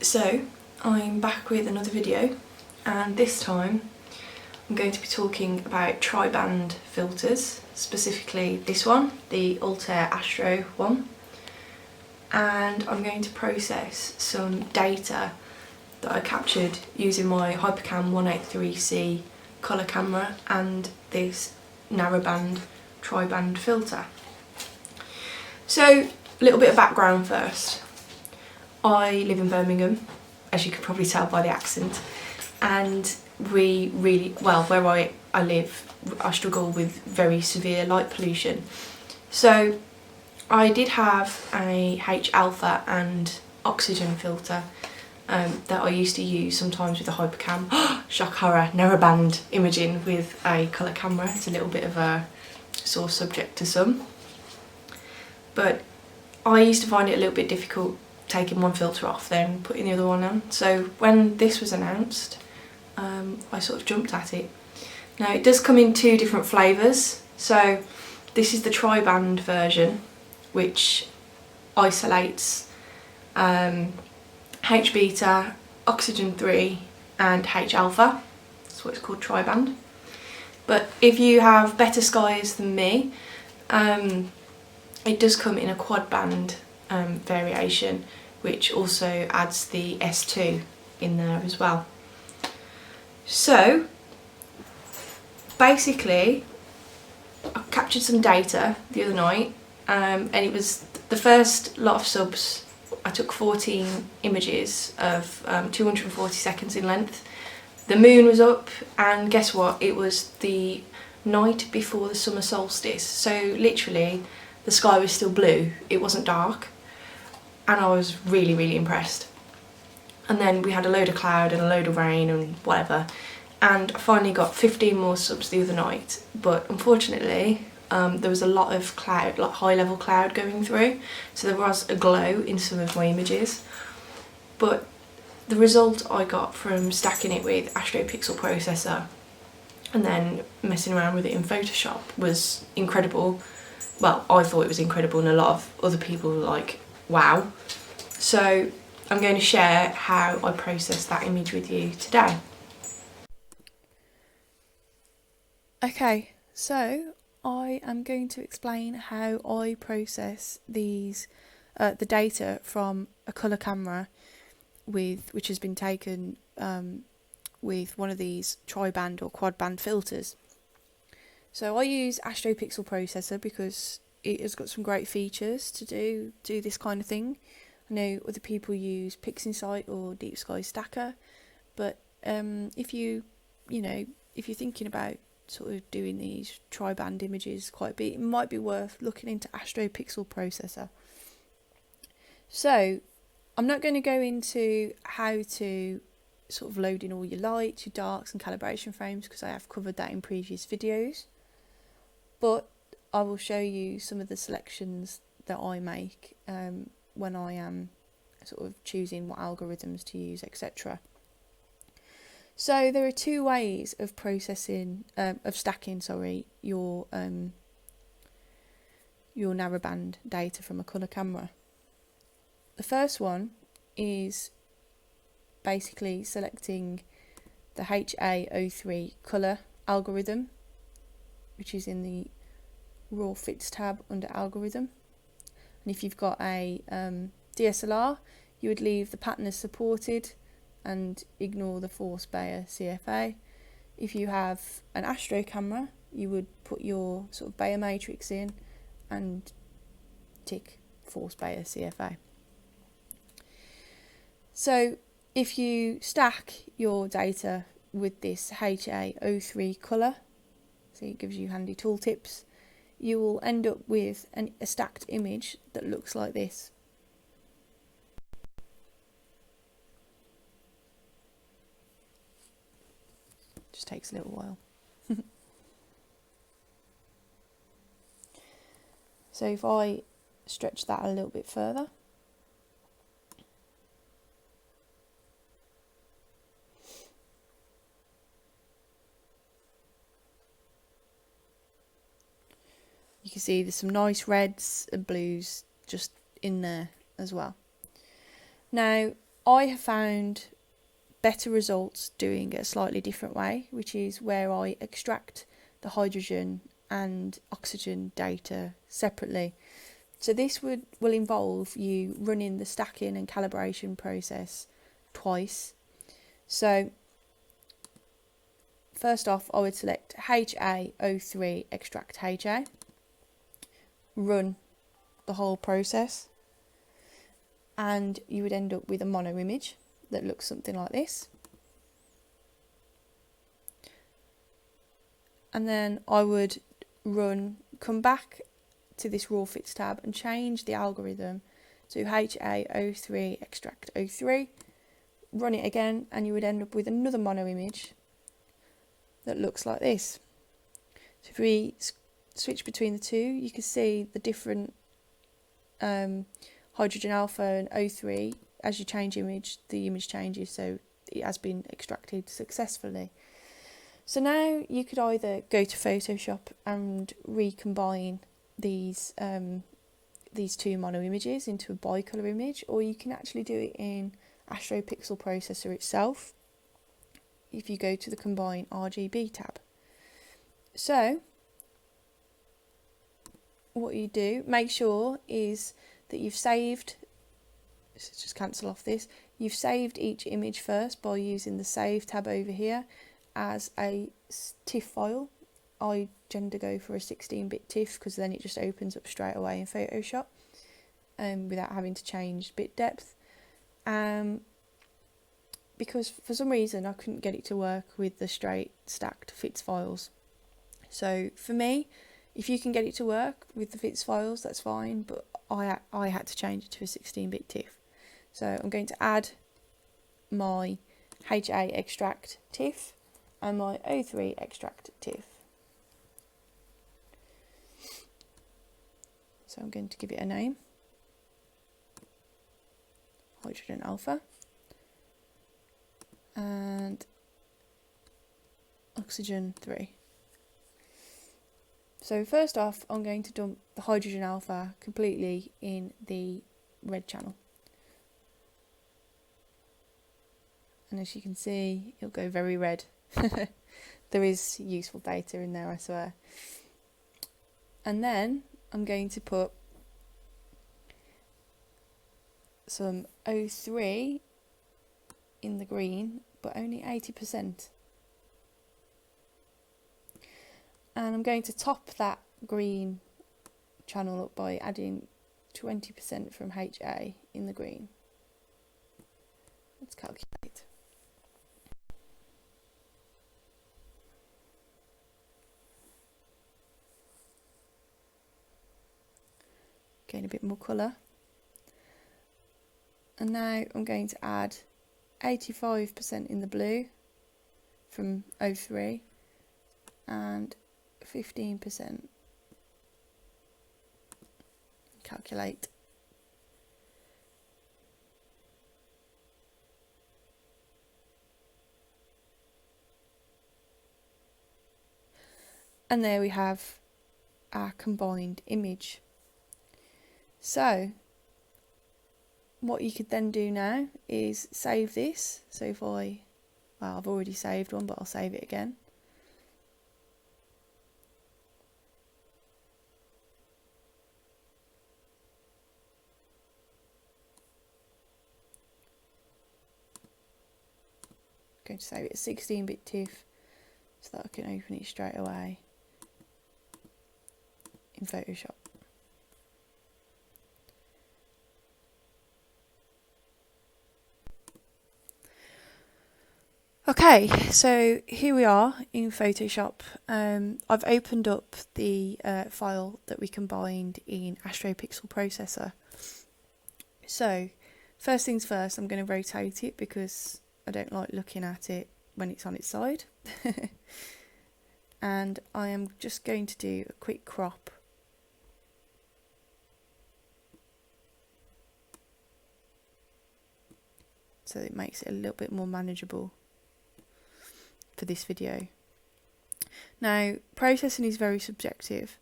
So I'm back with another video, and this time I'm going to be talking about tri-band filters, specifically this one, the Altair Astro one, and I'm going to process some data that I captured using my Hypercam 183C colour camera and this narrowband tri-band filter. So a little bit of background first. I live in Birmingham, as you can probably tell by the accent, and we really, well, where I live, I struggle with very severe light pollution. So I did have a H-alpha and oxygen filter that I used to use sometimes with a Hypercam. Shock horror, narrowband imaging with a colour camera. It's a little bit of a sore subject to some. But I used to find it a little bit difficult taking one filter off then putting the other one on. So when this was announced, I sort of jumped at it. Now it does come in two different flavours. So this is the tri-band version, which isolates H-beta, oxygen 3 and H-alpha. That's what it's called, tri-band. But if you have better skies than me, it does come in a quad band variation, which also adds the S2 in there as well. So basically I captured some data the other night, and it was the first lot of subs. I took 14 images of 240 seconds in length. The moon was up, and guess what? It was the night before the summer solstice, so literally the sky was still blue, it wasn't dark, and I was really impressed. And then we had a load of cloud and a load of rain and whatever, and I finally got 15 more subs the other night, but unfortunately there was a lot of cloud, like high level cloud going through, so there was a glow in some of my images. But the result I got from stacking it with Astro Pixel Processor and then messing around with it in Photoshop was incredible. Well, I thought it was incredible, and a lot of other people were like, wow. So I'm going to share how I processed that image with you today. Okay, so I am going to explain how I process these, the data from a colour camera which has been taken with one of these tri-band or quad-band filters. So I use Astro Pixel Processor because it has got some great features to do this kind of thing. I know other people use PixInsight or Deep Sky Stacker, but if you're thinking about sort of doing these tri-band images quite a bit, it might be worth looking into Astro Pixel Processor. So I'm not going to go into how to sort of load in all your lights, your darks and calibration frames, because I have covered that in previous videos, but I will show you some of the selections that I make when I am sort of choosing what algorithms to use, etc. So there are two ways of processing, stacking your narrowband data from a colour camera. The first one is basically selecting the HA03 colour algorithm, which is in the raw fits tab under algorithm. And if you've got a DSLR, you would leave the pattern as supported and ignore the force Bayer CFA. If you have an Astro camera, you would put your sort of Bayer matrix in and tick force Bayer CFA. So if you stack your data with this HA03 colour, so it gives you handy tooltips, you will end up with a stacked image that looks like this. Just takes a little while. So if I stretch that a little bit further, you can see there's some nice reds and blues just in there as well. Now, I have found better results doing it a slightly different way, which is where I extract the hydrogen and oxygen data separately. So this will involve you running the stacking and calibration process twice. So first off, I would select HaO3 extract HA, run the whole process, and you would end up with a mono image that looks something like this. And then I would come back to this raw fits tab and change the algorithm to HaO3 extract O3, run it again, and you would end up with another mono image that looks like this. So if we switch between the two, you can see the different hydrogen alpha and O3. As you change image, the image changes, so it has been extracted successfully. So now you could either go to Photoshop and recombine these two mono images into a bicolour image, or you can actually do it in Astro Pixel Processor itself if you go to the Combine RGB tab. So what you do, make sure is that you've saved, let's just cancel off this, you've saved each image first by using the Save tab over here as a TIFF file. I tend to go for a 16-bit TIFF because then it just opens up straight away in Photoshop without having to change bit depth. Because for some reason I couldn't get it to work with the straight stacked FITS files. So for me, if you can get it to work with the FITS files, that's fine, but I had to change it to a 16-bit TIFF. So I'm going to add my HA extract TIFF and my O3 extract TIFF. So I'm going to give it a name, hydrogen alpha, and oxygen 3. So first off, I'm going to dump the hydrogen alpha completely in the red channel. And as you can see, it'll go very red. There is useful data in there, I swear. And then I'm going to put some O3 in the green, but only 80%. And I'm going to top that green channel up by adding 20% from HA in the green. Let's calculate. Gain a bit more colour. And now I'm going to add 85% in the blue from O3 and 15%. Calculate. And there we have our combined image. So what you could then do now is save this. So if I've already saved one, but I'll save it again. I'm going to save it as 16-bit TIFF so that I can open it straight away in Photoshop. Okay, so here we are in Photoshop. I've opened up the file that we combined in Astro Pixel Processor. So first things first, I'm going to rotate it because I don't like looking at it when it's on its side. And I am just going to do a quick crop. So it makes it a little bit more manageable for this video. Now, processing is very subjective,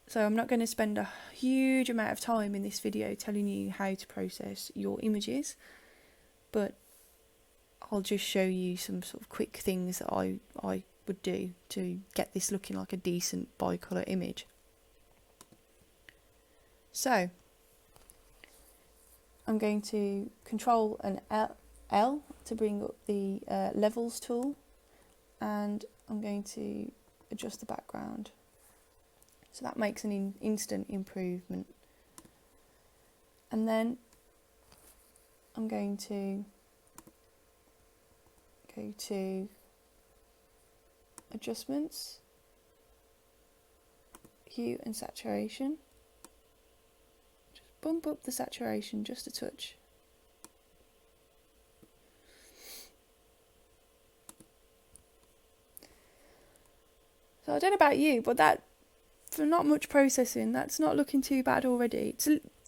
So I'm not going to spend a huge amount of time in this video telling you how to process your images, but I'll just show you some sort of quick things that I would do to get this looking like a decent bicolour image. So I'm going to control an L to bring up the levels tool, and I'm going to adjust the background. So that makes an instant improvement. And then I'm going to go to adjustments, hue and saturation. Just bump up the saturation just a touch. So I don't know about you, but that, for not much processing, that's not looking too bad already.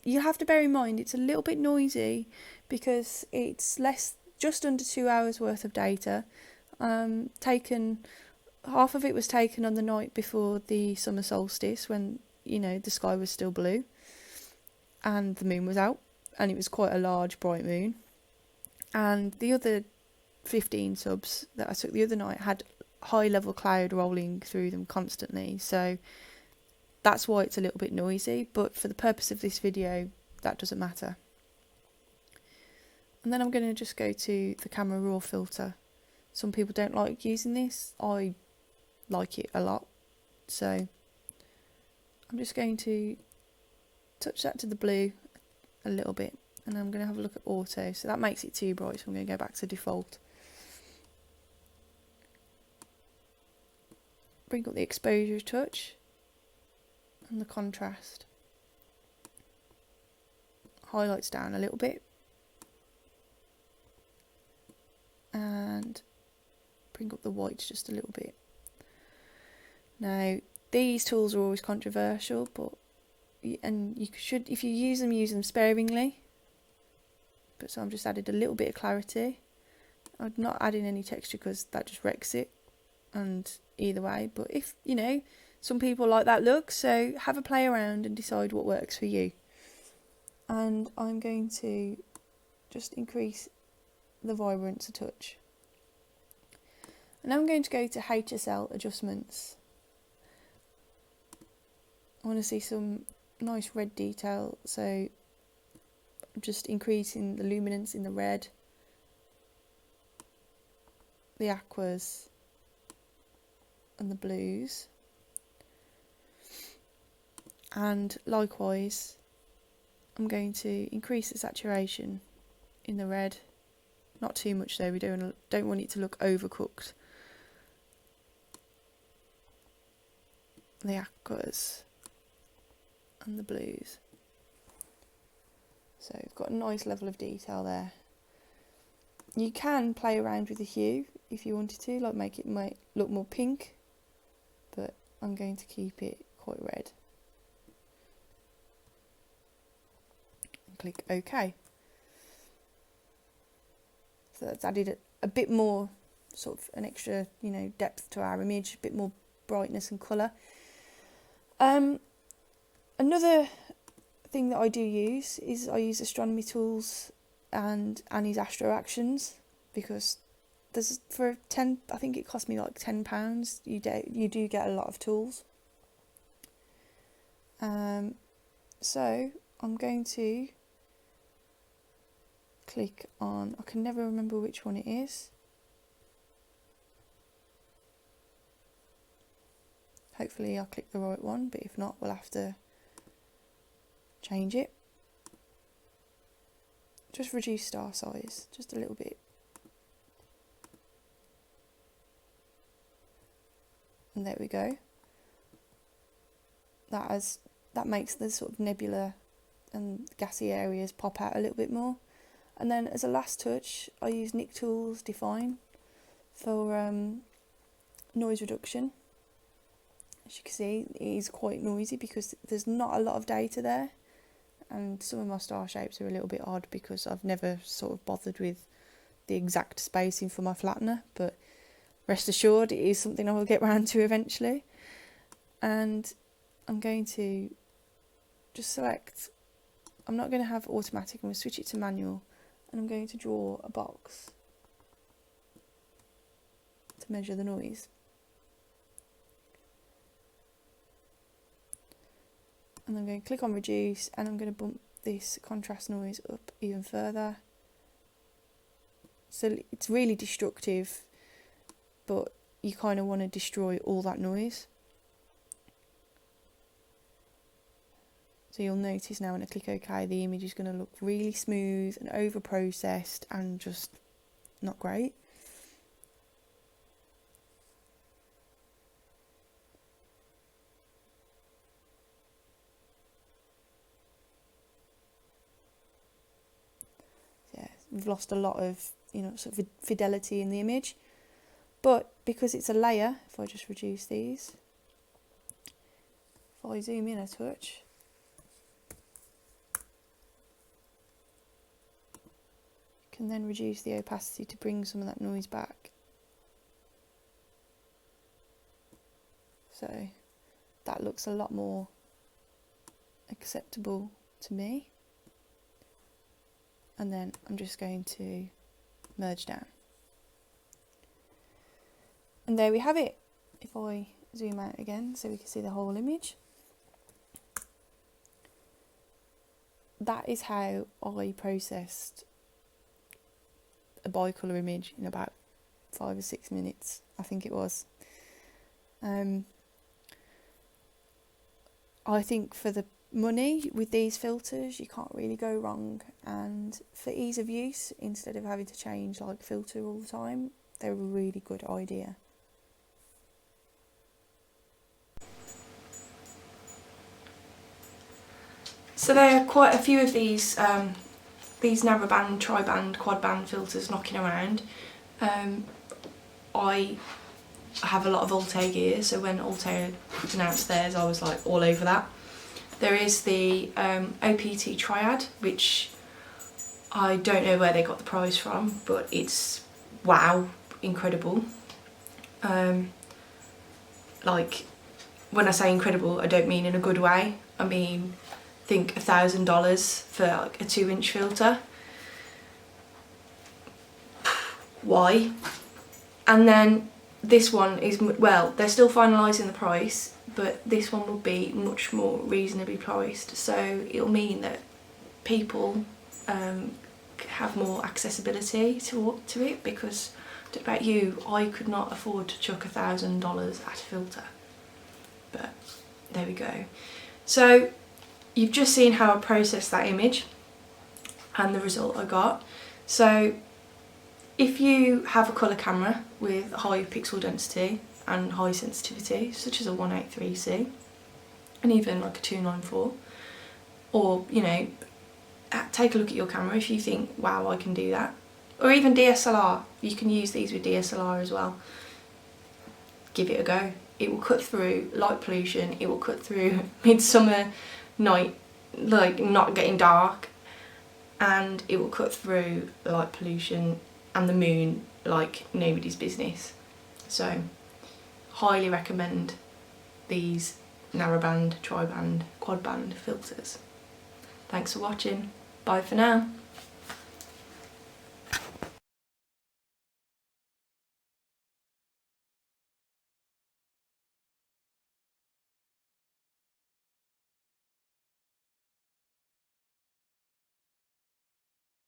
You have to bear in mind it's a little bit noisy because it's just under 2 hours worth of data. Half of it was taken on the night before the summer solstice, when the sky was still blue and the moon was out, and it was quite a large bright moon. And the other 15 subs that I took the other night had high level cloud rolling through them constantly, so that's why it's a little bit noisy, but for the purpose of this video that doesn't matter. And then I'm going to just go to the camera raw filter. Some people don't like using this, I like it a lot, so I'm just going to touch that to the blue a little bit, and I'm going to have a look at auto. So that makes it too bright, so I'm going to go back to default. Bring up the exposure a touch and the contrast. Highlights down a little bit, and bring up the whites just a little bit. Now these tools are always controversial, but you should, if you use them sparingly. But so I'm just added a little bit of clarity. I'm not adding any texture because that just wrecks it, and either way, but if some people like that look, so have a play around and decide what works for you. And I'm going to just increase the vibrance a touch. And I'm going to go to HSL adjustments. I want to see some nice red detail, so I'm just increasing the luminance in the red, the aquas and the blues, and likewise I'm going to increase the saturation in the red, not too much though, we don't want it to look overcooked. The aquas and the blues, so we've got a nice level of detail there. You can play around with the hue if you wanted to, like make it look more pink, but I'm going to keep it quite red. And click OK. So that's added a bit more, sort of an extra, depth to our image, a bit more brightness and colour. Another thing that I do use is I use astronomy tools and Annie's Astro Actions, because for 10, I think it cost me like £10. You do get a lot of tools. So I'm going to click on, I can never remember which one it is. Hopefully I'll click the right one, but if not, we'll have to change it. Just reduce star size, just a little bit. And there we go. That makes the sort of nebula and gassy areas pop out a little bit more. And then as a last touch, I use Nik Tools Define for noise reduction. As you can see, it is quite noisy because there's not a lot of data there, and some of my star shapes are a little bit odd because I've never sort of bothered with the exact spacing for my flattener, but rest assured it is something I will get round to eventually. And I'm going to just select, I'm not going to have automatic, I'm going to switch it to manual, and I'm going to draw a box to measure the noise. And I'm going to click on reduce, and I'm going to bump this contrast noise up even further. So it's really destructive, but you kind of want to destroy all that noise. So you'll notice now when I click OK, the image is going to look really smooth and over processed and just not great. Yeah, we've lost a lot of, sort of fidelity in the image. But because it's a layer, if I just reduce these, if I zoom in a touch, can then reduce the opacity to bring some of that noise back. So that looks a lot more acceptable to me. And then I'm just going to merge down. And there we have it. If I zoom out again so we can see the whole image. That is how I processed a bicolour image in about 5 or 6 minutes, I think it was. I think for the money with these filters you can't really go wrong, and for ease of use, instead of having to change like filter all the time, they're a really good idea. So there are quite a few of these narrowband, tri-band, quad-band filters knocking around. I have a lot of Altair gear, so when Altair announced theirs, I was like all over that. There is the OPT Triad, which I don't know where they got the price from, but it's wow, incredible. Like, when I say incredible, I don't mean in a good way. I mean, think $1,000 for like a 2-inch filter. Why? And then this one is, well, they're still finalising the price, but this one will be much more reasonably priced, so it'll mean that people have more accessibility to it, because I don't know about you, I could not afford to chuck $1,000 at a filter, but there we go. So you've just seen how I processed that image and the result I got. So if you have a colour camera with high pixel density and high sensitivity, such as a 183C and even like a 294, or take a look at your camera if you think, wow, I can do that, or even DSLR, you can use these with DSLR as well. Give it a go. It will cut through light pollution, it will cut through midsummer night, like not getting dark, and it will cut through light pollution and the moon like nobody's business. So highly recommend these narrowband, tri-band, quad-band filters. Thanks for watching. Bye for now.